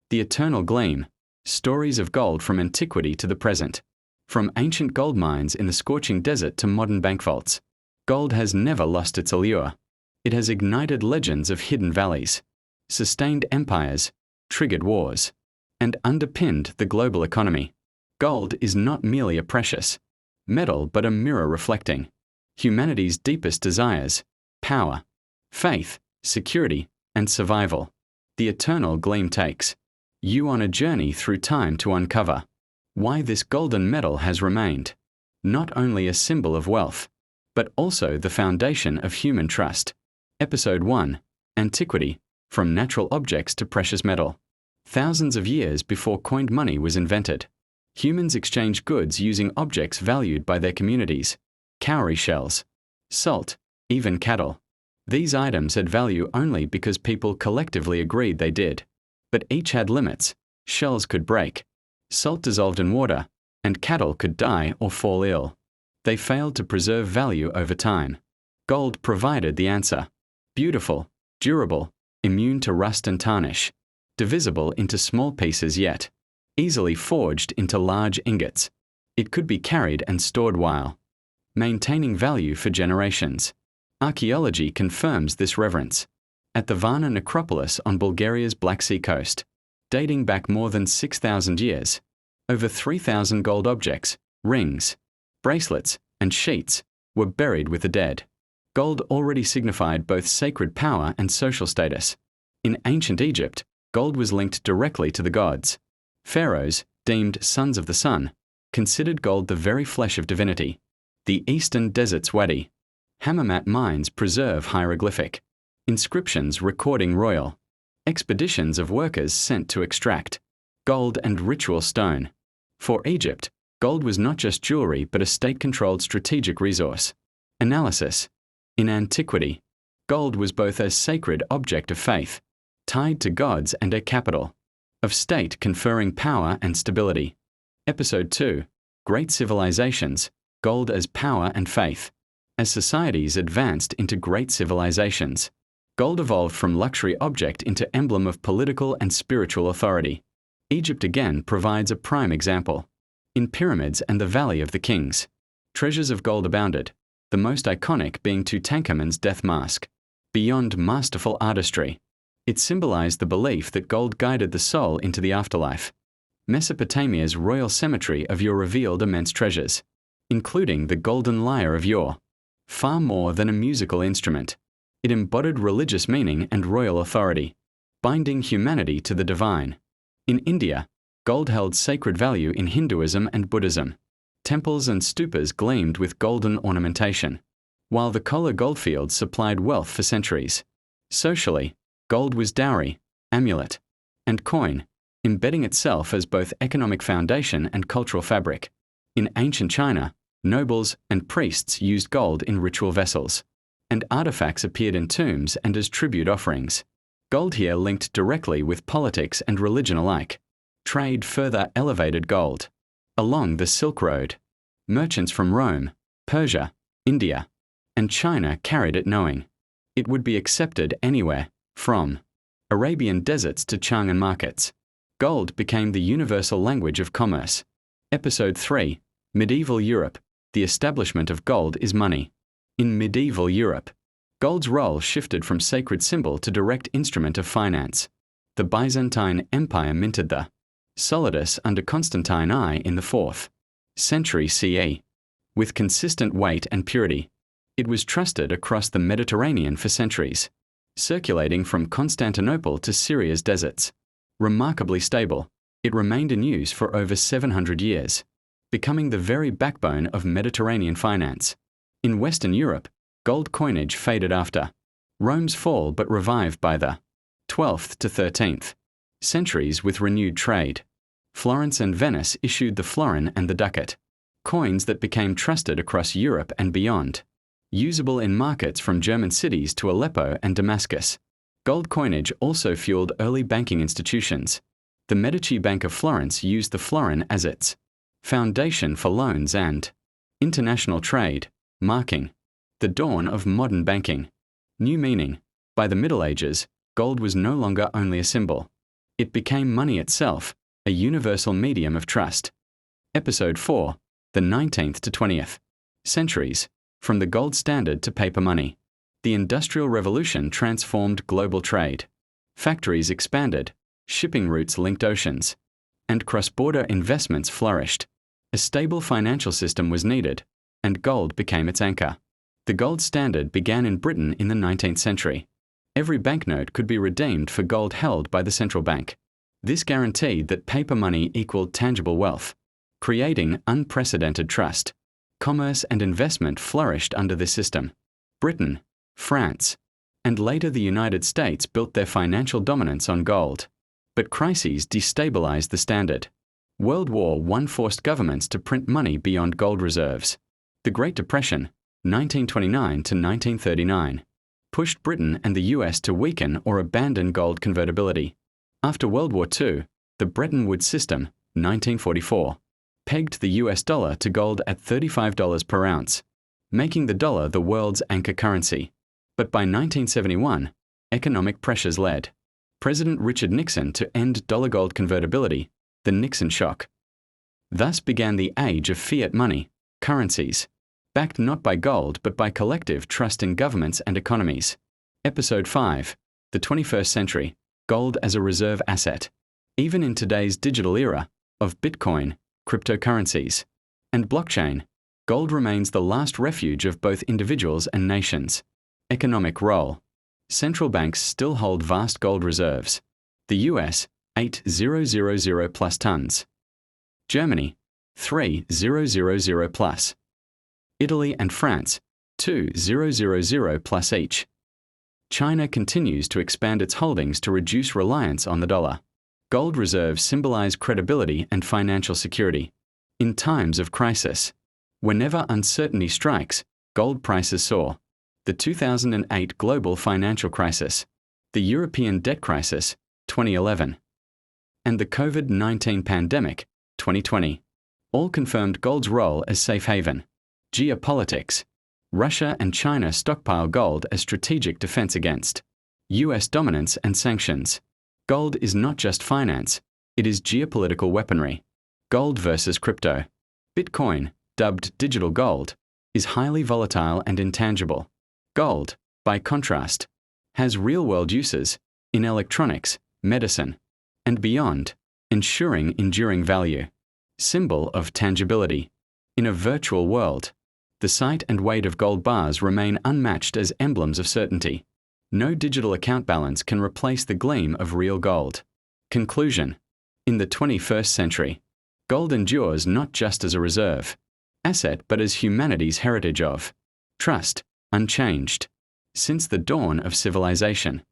The eternal gleam. Stories of gold from antiquity to the present. From ancient gold mines in the scorching desert to modern bank vaults, gold has never lost its allure. It has ignited legends of hidden valleys, sustained empires, triggered wars, and underpinned the global economy. Gold is not merely a precious metal but a mirror reflecting humanity's deepest desires: power, faith, security, and survival. The eternal gleam takes you on a journey through time to uncover why this golden metal has remained not only a symbol of wealth, but also the foundation of human trust. Episode 1: Antiquity, from natural objects to precious metal. Thousands of years before coined money was invented, humans exchanged goods using objects valued by their communities: cowrie shells, salt, even cattle. These items had value only because people collectively agreed they did. But each had limits. Shells could break, salt dissolved in water, and cattle could die or fall ill. They failed to preserve value over time. Gold provided the answer: beautiful, durable, immune to rust and tarnish, divisible into small pieces yet easily forged into large ingots. It could be carried and stored while maintaining value for generations. Archaeology confirms this reverence. At the Varna necropolis on Bulgaria's Black Sea coast, dating back more than 6,000 years, over 3,000 gold objects, rings, bracelets, and sheets were buried with the dead. Gold already signified both sacred power and social status. In ancient Egypt, gold was linked directly to the gods. Pharaohs, deemed sons of the sun, considered gold the very flesh of divinity. The eastern desert's wadi, Hammamat mines preserve hieroglyphic inscriptions recording royal expeditions of workers sent to extract gold and ritual stone. For Egypt, gold was not just jewelry but a state-controlled strategic resource. Analysis. In antiquity, gold was both a sacred object of faith, tied to gods, and a capital of state conferring power and stability. Episode 2: Great Civilizations, Gold as Power and Faith. As societies advanced into great civilizations, gold evolved from luxury object into emblem of political and spiritual authority. Egypt again provides a prime example. In pyramids and the Valley of the Kings, treasures of gold abounded, the most iconic being Tutankhamun's death mask. Beyond masterful artistry, it symbolized the belief that gold guided the soul into the afterlife. Mesopotamia's royal cemetery of Ur revealed immense treasures, including the golden lyre of Ur, far more than a musical instrument. It embodied religious meaning and royal authority, binding humanity to the divine. In India, gold held sacred value in Hinduism and Buddhism. Temples and stupas gleamed with golden ornamentation, while the Kolar goldfields supplied wealth for centuries. Socially, gold was dowry, amulet, and coin, embedding itself as both economic foundation and cultural fabric. In ancient China, nobles and priests used gold in ritual vessels, and artifacts appeared in tombs and as tribute offerings. Gold here linked directly with politics and religion alike. Trade further elevated gold. Along the Silk Road, merchants from Rome, Persia, India, and China carried it knowing it would be accepted anywhere, from Arabian deserts to Chang'an markets. Gold became the universal language of commerce. Episode 3: Medieval Europe, the establishment of gold is money. In medieval Europe, gold's role shifted from sacred symbol to direct instrument of finance. The Byzantine Empire minted the solidus under Constantine I in the 4th century CE. With consistent weight and purity, it was trusted across the Mediterranean for centuries, circulating from Constantinople to Syria's deserts. Remarkably stable, it remained in use for over 700 years, becoming the very backbone of Mediterranean finance. In Western Europe, gold coinage faded after Rome's fall but revived by the 12th to 13th centuries with renewed trade. Florence and Venice issued the florin and the ducat, coins that became trusted across Europe and beyond. Usable in markets from German cities to Aleppo and Damascus, gold coinage also fueled early banking institutions. The Medici Bank of Florence used the florin as its foundation for loans and international trade, marking the dawn of modern banking. New meaning. By the Middle Ages, gold was no longer only a symbol. It became money itself, a universal medium of trust. Episode 4, the 19th to 20th. Centuries, from the gold standard to paper money. The Industrial Revolution transformed global trade. Factories expanded, shipping routes linked oceans, and cross-border investments flourished. A stable financial system was needed, and gold became its anchor. The gold standard began in Britain in the 19th century. Every banknote could be redeemed for gold held by the central bank. This guaranteed that paper money equaled tangible wealth, creating unprecedented trust. Commerce and investment flourished under this system. Britain, France, and later the United States built their financial dominance on gold. But crises destabilized the standard. World War I forced governments to print money beyond gold reserves. The Great Depression, 1929 to 1939, pushed Britain and the US to weaken or abandon gold convertibility. After World War II, the Bretton Woods system, 1944, pegged the US dollar to gold at $35 per ounce, making the dollar the world's anchor currency. But by 1971, economic pressures led President Richard Nixon to end dollar-gold convertibility, the Nixon shock. Thus began the age of fiat money, currencies, backed not by gold but by collective trust in governments and economies. Episode 5, the 21st century, gold as a reserve asset. Even in today's digital era of Bitcoin, cryptocurrencies, and blockchain, gold remains the last refuge of both individuals and nations. Economic role. Central banks still hold vast gold reserves. The US, 8,000 plus tons. Germany, 3,000 plus. Italy and France, 2,000 plus each. China continues to expand its holdings to reduce reliance on the dollar. Gold reserves symbolize credibility and financial security. In times of crisis, whenever uncertainty strikes, gold prices soar. The 2008 global financial crisis, the European debt crisis, 2011, and the COVID-19 pandemic, 2020, all confirmed gold's role as safe haven. Geopolitics. Russia and China stockpile gold as strategic defense against US dominance and sanctions. Gold is not just finance, it is geopolitical weaponry. Gold versus crypto. Bitcoin, dubbed digital gold, is highly volatile and intangible. Gold, by contrast, has real-world uses in electronics, medicine, and beyond, ensuring enduring value. Symbol of tangibility. In a virtual world, the sight and weight of gold bars remain unmatched as emblems of certainty. No digital account balance can replace the gleam of real gold. Conclusion. In the 21st century, gold endures not just as a reserve asset but as humanity's heritage of trust, unchanged since the dawn of civilization.